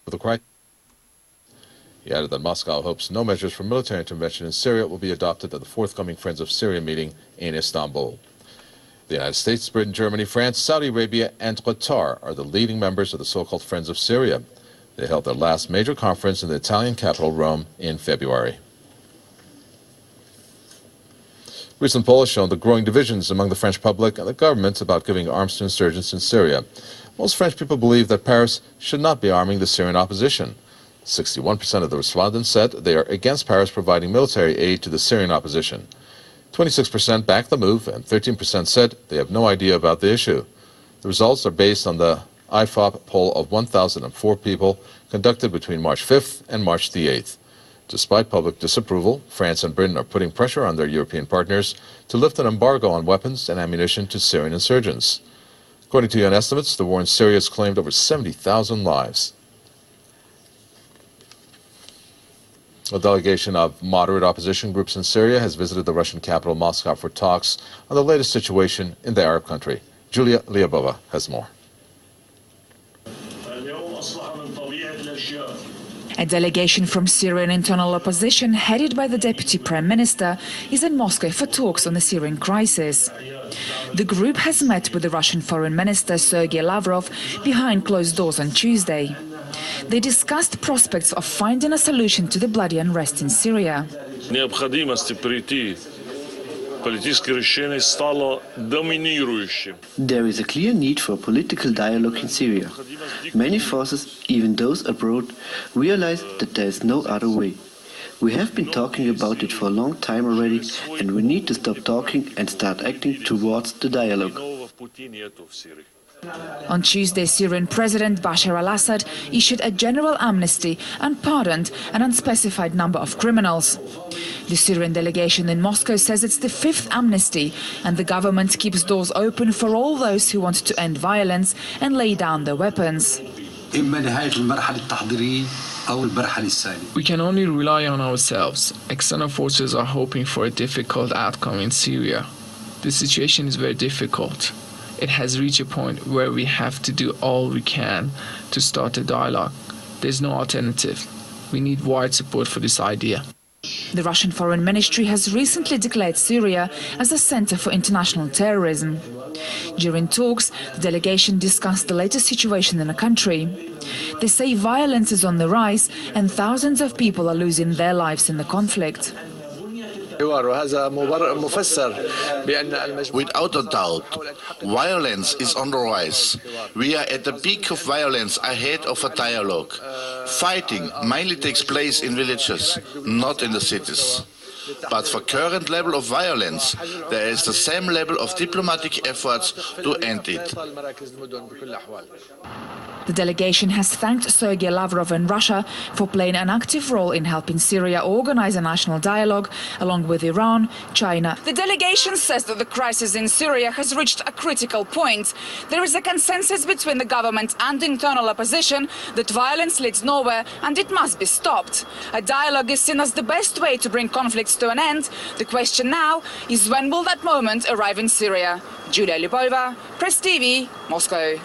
with the crisis. He added that Moscow hopes no measures for military intervention in Syria will be adopted at the forthcoming Friends of Syria meeting in Istanbul. The United States, Britain, Germany, France, Saudi Arabia, and Qatar are the leading members of the so-called Friends of Syria. They held their last major conference in the Italian capital, Rome, in February. Recent polls show the growing divisions among the French public and the government about giving arms to insurgents in Syria. Most French people believe that Paris should not be arming the Syrian opposition. 61% of the respondents said they are against Paris providing military aid to the Syrian opposition. 26% backed the move, and 13% said they have no idea about the issue. The results are based on the IFOP poll of 1,004 people conducted between March 5th and March the 8th. Despite public disapproval, France and Britain are putting pressure on their European partners to lift an embargo on weapons and ammunition to Syrian insurgents. According to UN estimates, the war in Syria has claimed over 70,000 lives. A delegation of moderate opposition groups in Syria has visited the Russian capital Moscow for talks on the latest situation in the Arab country. Julia Lyabova has more. A delegation from Syrian internal opposition, headed by the Deputy Prime Minister, is in Moscow for talks on the Syrian crisis. The group has met with the Russian Foreign Minister Sergei Lavrov behind closed doors on Tuesday. They discussed prospects of finding a solution to the bloody unrest in Syria. There is a clear need for political dialogue in Syria. Many forces, even those abroad, realize that there is no other way. We have been talking about it for a long time already, and we need to stop talking and start acting towards the dialogue. On Tuesday, Syrian President Bashar al-Assad issued a general amnesty and pardoned an unspecified number of criminals. The Syrian delegation in Moscow says it's the fifth amnesty, and the government keeps doors open for all those who want to end violence and lay down their weapons. We can only rely on ourselves. External forces are hoping for a difficult outcome in Syria. The situation is very difficult. It has reached a point where we have to do all we can to start a dialogue. There's no alternative. We need wide support for this idea. The Russian Foreign Ministry has recently declared Syria as a center for international terrorism. During talks, the delegation discussed the latest situation in the country. They say violence is on the rise and thousands of people are losing their lives in the conflict. Without a doubt, violence is on the rise. We are at the peak of violence ahead of a dialogue. Fighting mainly takes place in villages, not in the cities. But for current level of violence, there is the same level of diplomatic efforts to end it. The delegation has thanked Sergei Lavrov and Russia for playing an active role in helping Syria organize a national dialogue, along with Iran, China. The delegation says that the crisis in Syria has reached a critical point. There is a consensus between the government and the internal opposition that violence leads nowhere and it must be stopped. A dialogue is seen as the best way to bring conflicts to an end. The question now is, when will that moment arrive in Syria? Julia Lyabova, Press TV, Moscow.